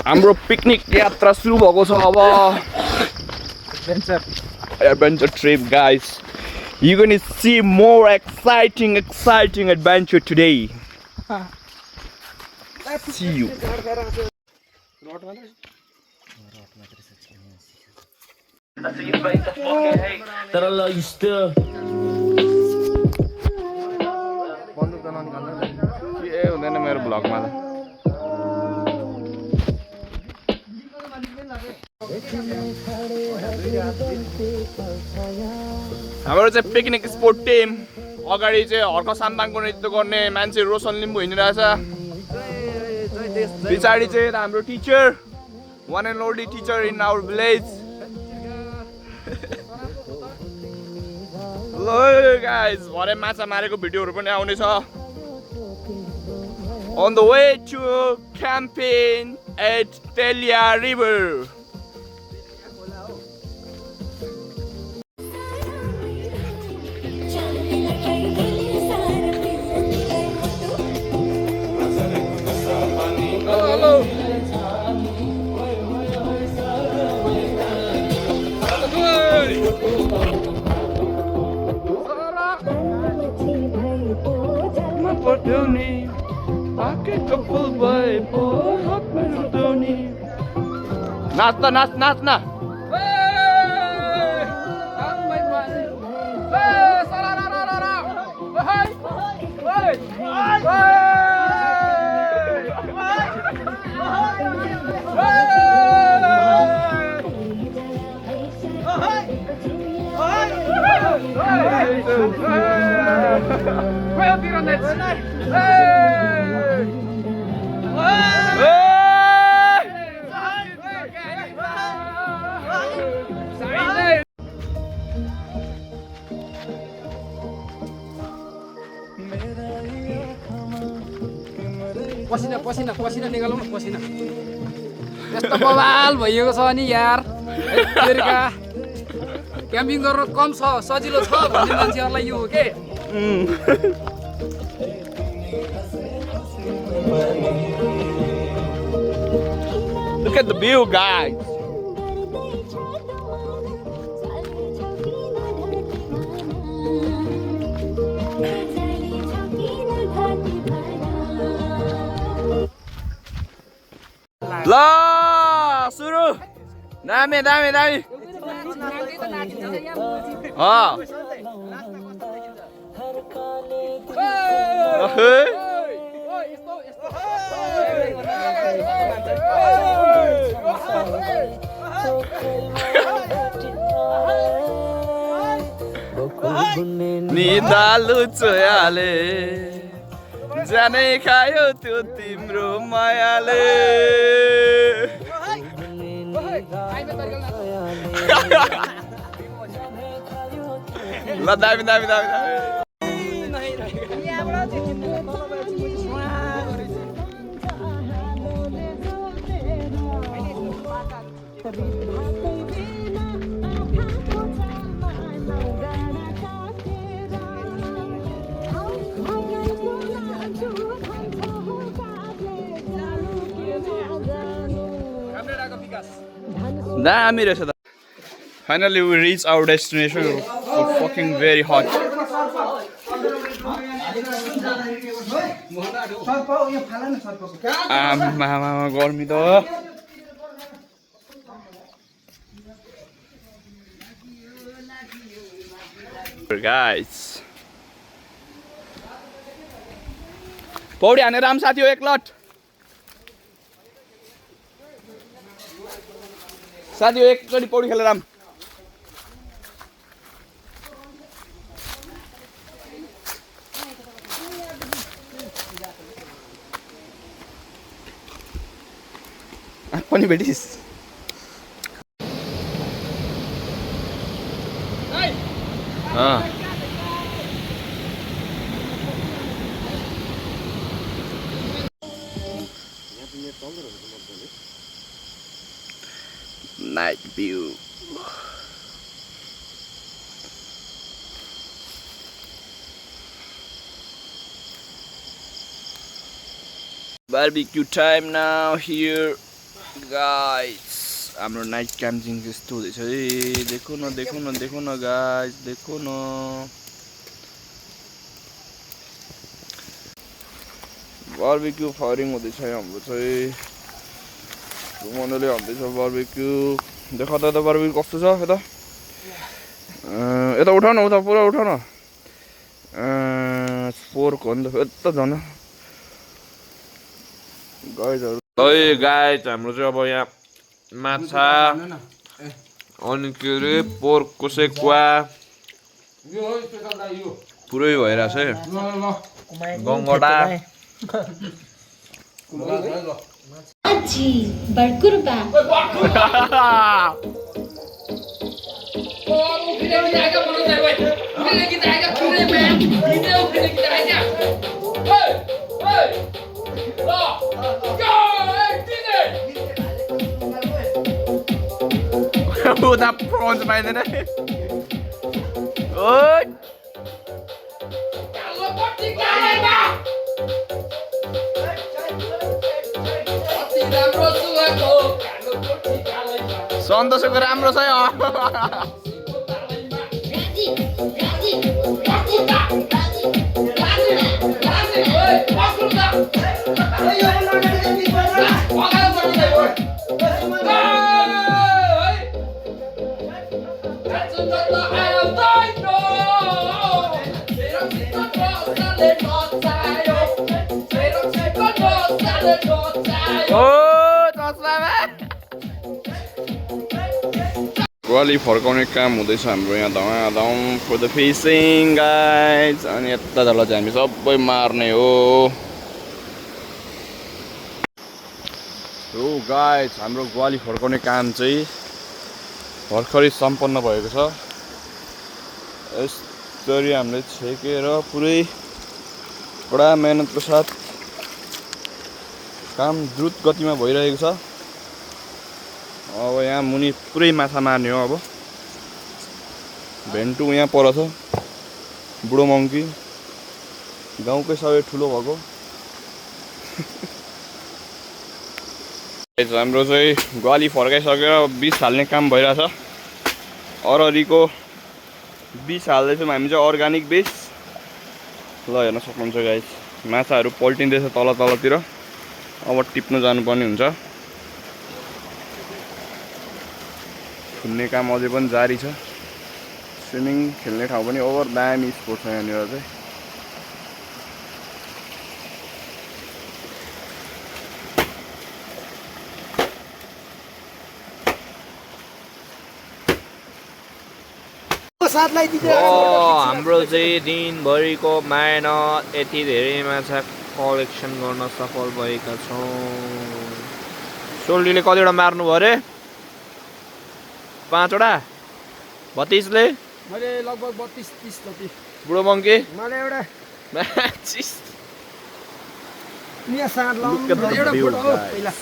हाम्रो पिकनिक यात्रा सुरु भएको छ अब adventure trip guys. You're gonna see more exciting adventure today. See you. के हुँदैन मेरो भ्लगमा त हाम्रो चाहिँ पिकनिक स्पोट टिम अगाडि चाहिँ हर्क साम्बाङको नृत्य गर्ने मान्छे रोशन लिम्बू हिँडिरहेछ पछाडि चाहिँ हाम्रो teacher one and only teacher in our village. Hello guys, भरे माछा मारेको भिडियोहरु पनि आउने छ. On the way to camping at Telia River. Hello. Doni, pakai kepul bayi, pohon melodoni. Nasna. पसिना निकालौँ न पसिना यस्तो बवाल भइएको छ नि यार क्याम्पिङ गर्न कम छ सजिलो छ भन्ने मान्छेहरुलाई यो हो के Look at the view guys. La suruh dami निदा लुचोयाले जानै खायो त्यो तिम्रो मायाले ल दामी दामी रहेछ त. Finally we reach our destination. It's fucking very hot. Mama गर्मी त. Guys. पौडी हानेर राम साथी हो एक लट. साथी हो एकचोटि पौडी खेलेर राम. पनि भेटिस night view. Barbecue time now here. Guys हाम्रो नाइट क्याम्पिङ यस्तो हुँदैछ है देखो न गाइस देखो न बारबेक्यू फायरिङ हुँदैछ हाम्रो चाहिँ मनाले हान्दैछ बारबेक्यू देख त यता बारबेक्यू कस्तो छ यता यता उठाउ न उता पुरा उठाउ न पोर्क हो नि त यता झन् गाइजहरु गाइज हाम्रो चाहिँ अब यहाँ माछा अनि के अरे पोर्कको सेकुवा पुरै भइरहेछ है गङ्गडा Aji, berkurban. Udah prawns mainnya deh. Oi. सन्तोषको राम्रो छ यो ग्वाली फर्काउने काम हुँदैछ हाम्रो यहाँ धमाधम फर द फिसिङ गाइज अनि यता तल चाहिँ हामी सबै मार्ने हो गाइज हाम्रो ग्वाली फर्काउने काम चाहिँ भर्खरै सम्पन्न भएको छ यसरी हामीले छेकेर पुरै बडा मेहनतको साथ काम द्रुत गतिमा भइरहेको छ अब यहाँ मुनि पुरै माछा मार्ने हो अब भेन्टु यहाँ पर छ बुढो मङ्की गाउँकै सबै ठुलो भएको हाम्रो चाहिँ ग्वाली फर्काइसकेर बिस हाल्ने काम भइरहेछ अररीको बिस हाल्दैछौँ हामी चाहिँ अर्ग्यानिक बिस ल हेर्न सक्नुहुन्छ गाइस माछाहरू पल्टिँदैछ तल तलतिर अब टिप्नु जानुपर्ने हुन्छ खेल्ने काम अझै पनि जारी छ स्विमिङ खेल्ने ठाउँ पनि ओभर दामी स्पोर्ट छ यहाँनिर चाहिँ हाम्रो चाहिँ दिनभरिको मेहनत यति धेरै माछा कलेक्सन गर्न सफल भएका छौँ सोल्डीले कतिवटा मार्नु भयो अरे 5 वटा 32 ले मैले लगभग 32-30 जति बुढो मङ्की मैले एउटा 25 यहाँ साँड लाउनु एउटा फोटो हो पहिला